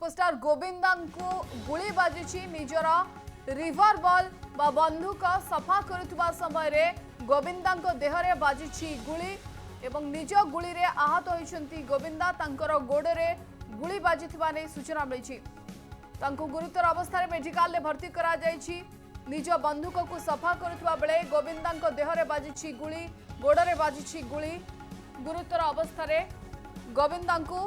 Superstar Govinda को गुली बाजी निजर रिवॉल्वर बा बंदूक सफा करुवा समय रे गोविंदा देहरे बाजी गुली एवं निज गुली रे आहत होइछंती गोविंदा तांकर गोड़े गुली बाजी नहीं सूचना मिली गुरुतर अवस्था मेडिकल में भर्ती करा जायछि। निज बंदूक को सफा करुवा बेले गोविंदा देहरे बाजी गुली गोड़े बाजी गुली गुरुतर अवस्था गोविंदा को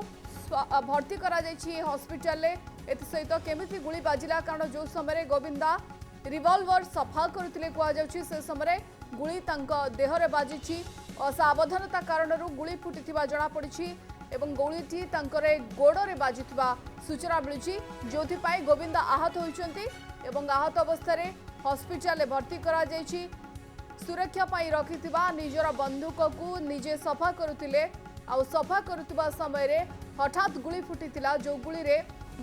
भर्ती करा जायछि हॉस्पिटल में। एसहित केमिति गुली बाजिला कारण जो समय गोविंदा रिवॉल्वर सफा करुथिले कुआ जाउछि से समय गुली तांको देहरे बाजिछि असावधानता कारण गुली फुटिथिबा जणा पड़िछि एवं गुलीटी तांकरे गोड़े बाजिथिबा सूचना मिलुछि जोथि पाई गोविंदा आहत होइछंती एवं आहत अवस्था रे हॉस्पिटल में भर्ती करा जायछि। सुरक्षा पाई रखिथिबा निजर बंदूक को निजे सफा करुथिले आ सफा करुथिबा समय रे हठात गुली फुटिथिला जो गुली रे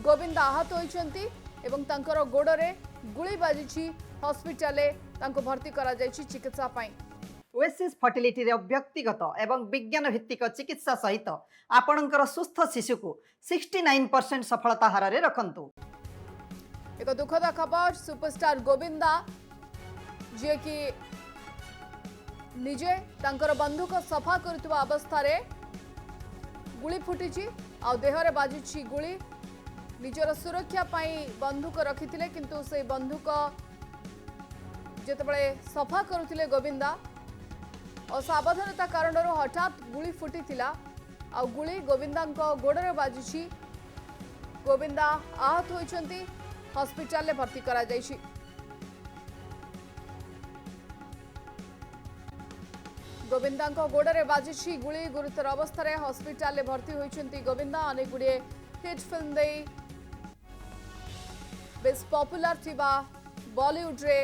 गोविंदा आहत होइछंती एवं तांकर गोड़े गुली बाजिछि हॉस्पिटल तांको भर्ती करा जायछि चिकित्सा पाई। ओएसिस फर्टिलिटी रे व्यक्तिगत एवं विज्ञान भित्तिक चिकित्सा सहित आपणकर सुस्थ शिशु को 69% सफलता हार रे रखंतु। एक दुखद खबर सुपरस्टार गोविंदा जे कि निजे तांकर बंदूक सफा करुवा अवस्था रे गुली फुटिछि आ देहरे बाजिछि गुली निजर सुरक्षा पाई बंदूक रखिथिले किंतु से बंदूक जेतेबेले सफा करुथिले गोविंदा असावधानता कारण हठात गुली फुटिथिला आ गुली गोविंदा गोड़े बाजिछि गोविंदा आहत होइछंती हॉस्पिटल में भर्ती करा जायछि। गोविंदा गोड़े बाजिछि गुली गुरुतर अवस्था रे हॉस्पिटल में भर्ती होइछंती गोविंदा अनेक गुड़े हिट फिल्म दे बेस पॉपुलर थिबा बॉलीवुड रे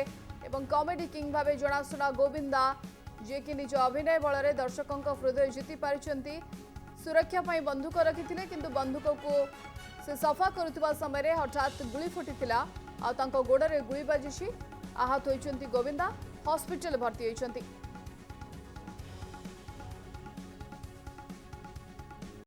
एवं कॉमेडी किंग भावे जनाशुना गोविंदा जे कि निज अभिनय बल में दर्शकों हृदय जीति पारिछंती। सुरक्षा पाई बंदूक रखिथिले किंतु बंदूक को से सफा करुवा समय हठात गुली फुटिथिला आ तांको गोड़े गुली बाजिछि आहत होइछंती गोविंदा हॉस्पिटल भर्ती होइछंती।